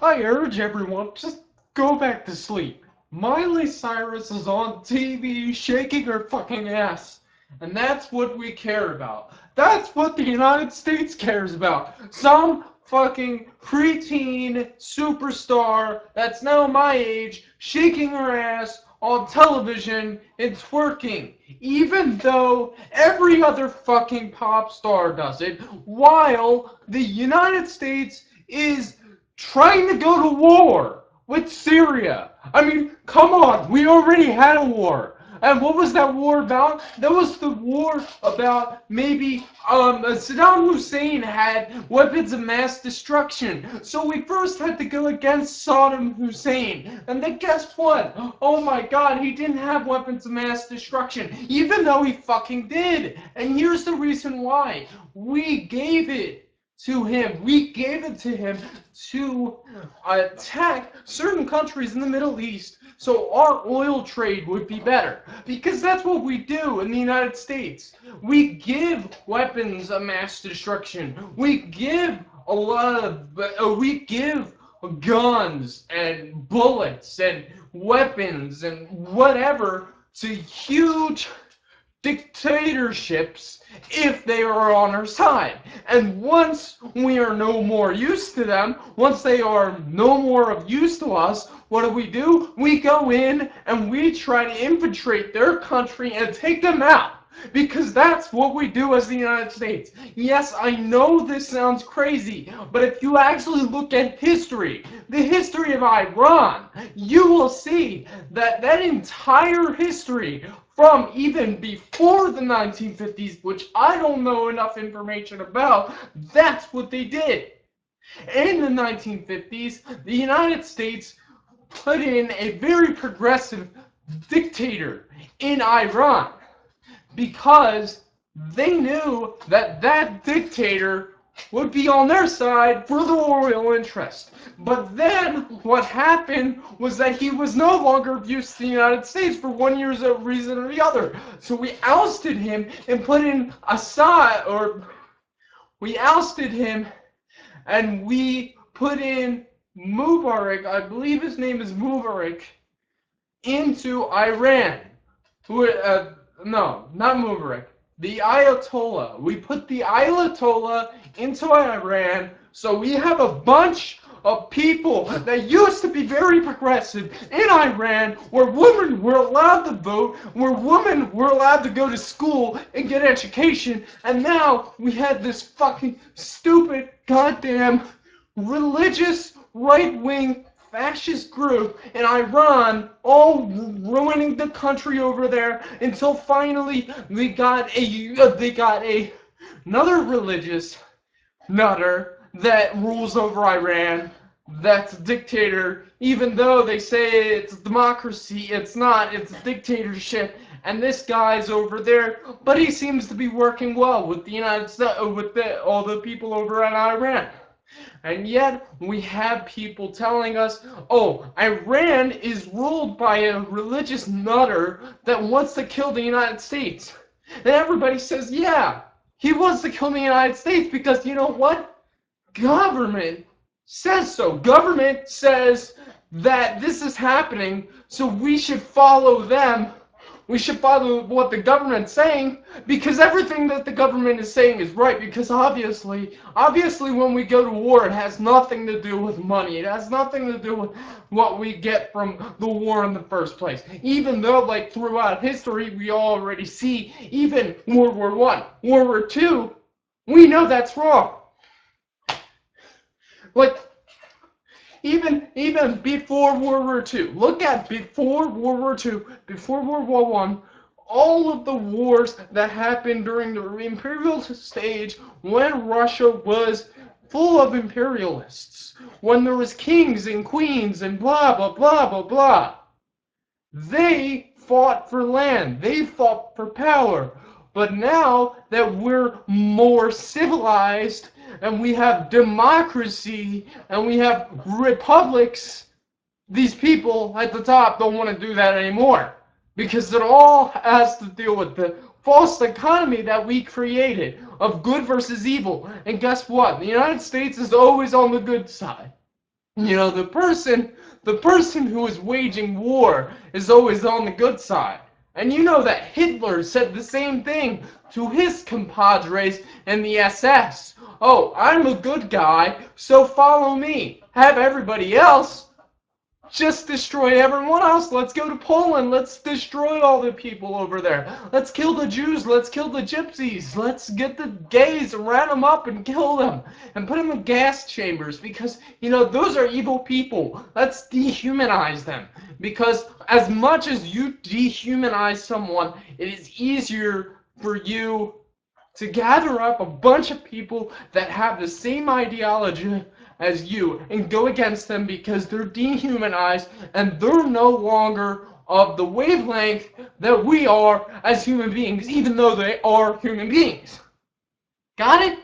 I urge everyone, just go back to sleep. Miley Cyrus is on TV shaking her fucking ass. And that's what we care about. That's what the United States cares about. Some fucking preteen superstar that's now my age shaking her ass on television and twerking. Even though every other fucking pop star does it, while the United States is trying to go to war with Syria. I mean, come on, we already had a war. And what was that war about? That was the war about maybe Saddam Hussein had weapons of mass destruction. So we first had to go against Saddam Hussein. And then guess what? Oh my god, he didn't have weapons of mass destruction, even though he fucking did. And here's the reason why. We gave it to him. We gave it to him to attack certain countries in the Middle East so our oil trade would be better. Because that's what we do in the United States. We give weapons of mass destruction. We give a lot of, we give guns and bullets and weapons and whatever to huge dictatorships if they are on our side. And once we are no more use to them, once they are no more of use to us, what do? We go in and we try to infiltrate their country and take them out. Because that's what we do as the United States. Yes, I know this sounds crazy, but if you actually look at history, the history of Iran, you will see that that entire history from even before the 1950s, which I don't know enough information about, that's what they did. In the 1950s, the United States put in a very progressive dictator in Iran because they knew that that dictator would be on their side for the royal interest. But then what happened was that he was no longer of use to the United States for one year's reason or the other. So we ousted him and put in Assad, or we ousted him and we put in Mubarak, I believe his name is Mubarak, into Iran. Who, no, not Mubarak. The Ayatollah. We put the Ayatollah into Iran, so we have a bunch of people that used to be very progressive in Iran, where women were allowed to vote, where women were allowed to go to school and get education, and now we had this fucking stupid goddamn religious right-wing fascist group in Iran all ruining the country over there until finally they got another religious nutter that rules over Iran. That's a dictator, even though they say it's democracy, it's not, it's a dictatorship. And this guy's over there, but he seems to be working well with the United States, with all the people over in Iran. And yet, we have people telling us, oh, Iran is ruled by a religious nutter that wants to kill the United States. And everybody says, yeah, he wants to kill the United States because you know what? Government says so. Government says that this is happening, so we should follow them. We should follow what the government's saying because everything that the government is saying is right. Because obviously, when we go to war, it has nothing to do with money. It has nothing to do with what we get from the war in the first place. Even though, like throughout history, we already see even World War I, World War II, we know that's wrong. Like even before World War II. Look at before World War II, before World War One, all of the wars that happened during the imperial stage when Russia was full of imperialists, when there was kings and queens and blah blah blah blah blah. They fought for land, they fought for power. But now that we're more civilized and we have democracy and we have republics, these people at the top don't want to do that anymore. Because it all has to deal with the false economy that we created of good versus evil. And guess what? The United States is always on the good side. You know, the person who is waging war is always on the good side. And you know that Hitler said the same thing to his compadres in the SS. Oh, I'm a good guy, so follow me. Have everybody else just destroy everyone else. Let's go to Poland. Let's destroy all the people over there. Let's kill the Jews. Let's kill the gypsies. Let's get the gays and round them up and kill them and put them in gas chambers because, you know, those are evil people. Let's dehumanize them because as much as you dehumanize someone, it is easier for you to gather up a bunch of people that have the same ideology as you and go against them because they're dehumanized and they're no longer of the wavelength that we are as human beings, even though they are human beings. Got it?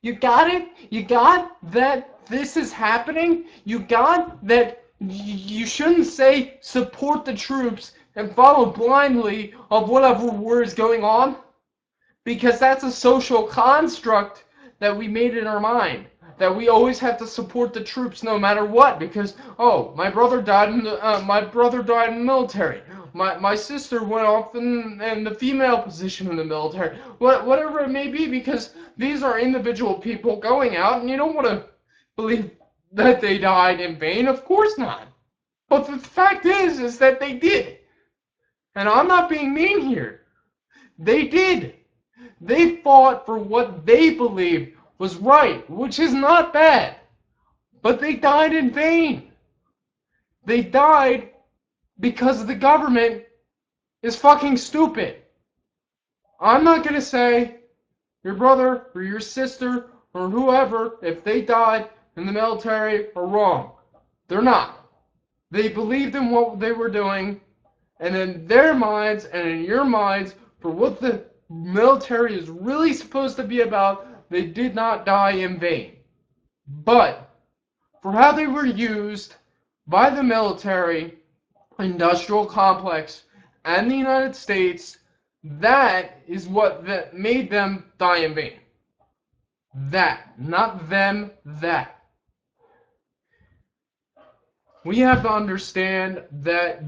You got it? You got that this is happening? You got that you shouldn't say support the troops and follow blindly of whatever war is going on? Because that's a social construct that we made in our mind. That we always have to support the troops no matter what. Because, oh, my brother died in the military. My sister went off in the female position in the military. Whatever it may be, because these are individual people going out, and you don't want to believe that they died in vain. Of course not. But the fact is that they did. And I'm not being mean here. They did. They fought for what they believed was right, which is not bad. But they died in vain. They died because the government is fucking stupid. I'm not going to say your brother or your sister or whoever, if they died in the military, are wrong. They're not. They believed in what they were doing, and in their minds and in your minds, for what the military is really supposed to be about, they did not die in vain. But for how they were used by the military, industrial complex, and the United States, that is what made them die in vain. That, not them, that. We have to understand that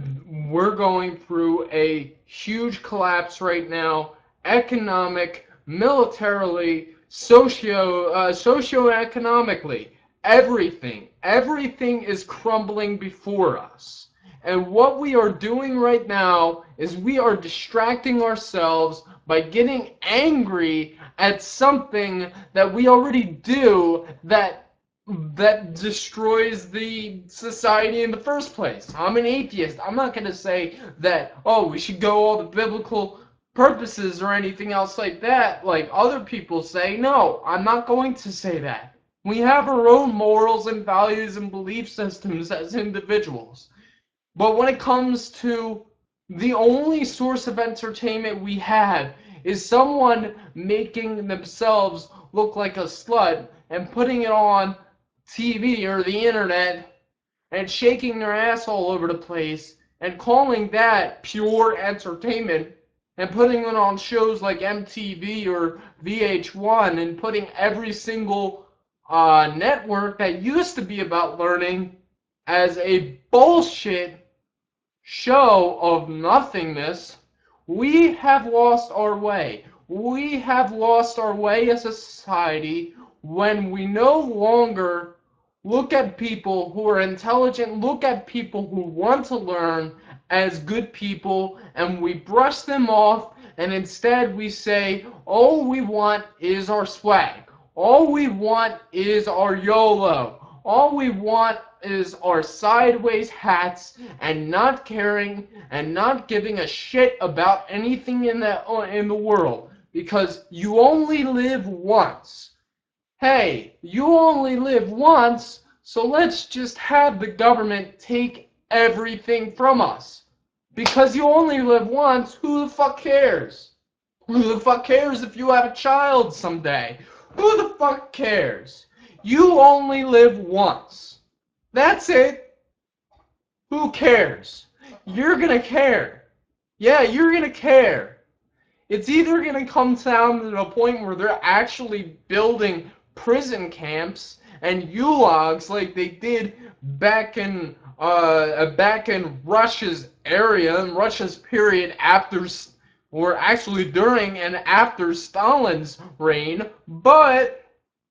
we're going through a huge collapse right now, economic, militarily, socioeconomically. Everything is crumbling before us. And what we are doing right now is we are distracting ourselves by getting angry at something that we already do that destroys the society in the first place. I'm an atheist. I'm not going to say that, oh, we should go all the biblical purposes or anything else like that, like other people say. No, I'm not going to say that. We have our own morals and values and belief systems as individuals. But when it comes to the only source of entertainment we have is someone making themselves look like a slut and putting it on TV or the internet and shaking their ass all over the place and calling that pure entertainment and putting it on shows like MTV or VH1 and putting every single network that used to be about learning as a bullshit show of nothingness, we have lost our way. We have lost our way as a society when we no longer look at people who are intelligent, look at people who want to learn as good people, and we brush them off, and instead we say, all we want is our swag. All we want is our YOLO. All we want is our sideways hats and not caring and not giving a shit about anything in the world, because you only live once. Hey, you only live once, so let's just have the government take everything from us. Because you only live once, who the fuck cares? Who the fuck cares if you have a child someday? Who the fuck cares? You only live once. That's it. Who cares? You're gonna care. Yeah, you're gonna care. It's either gonna come down to the point where they're actually building prison camps and gulags like they did back in Russia's area, in Russia's period after, or actually during and after Stalin's reign. But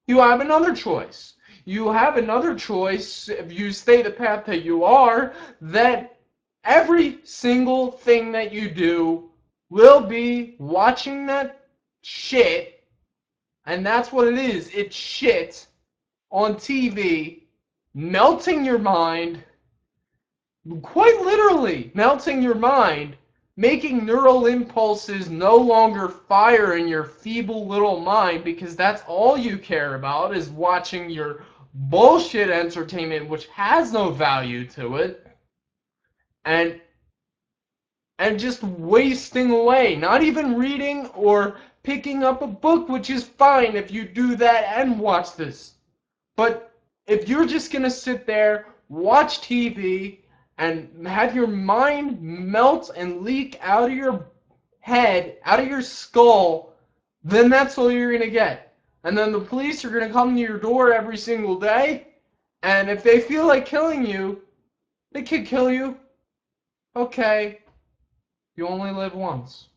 you have another choice. You have another choice if you stay the path that you are, that every single thing that you do will be watching that shit, and that's what it is. It's shit on TV, melting your mind, quite literally melting your mind, making neural impulses no longer fire in your feeble little mind because that's all you care about is watching your bullshit entertainment which has no value to it, and just wasting away, not even reading or picking up a book, which is fine if you do that and watch this. But if you're just going to sit there, watch TV, and have your mind melt and leak out of your head, out of your skull, then that's all you're going to get. And then the police are going to come to your door every single day, and if they feel like killing you, they could kill you. Okay, you only live once.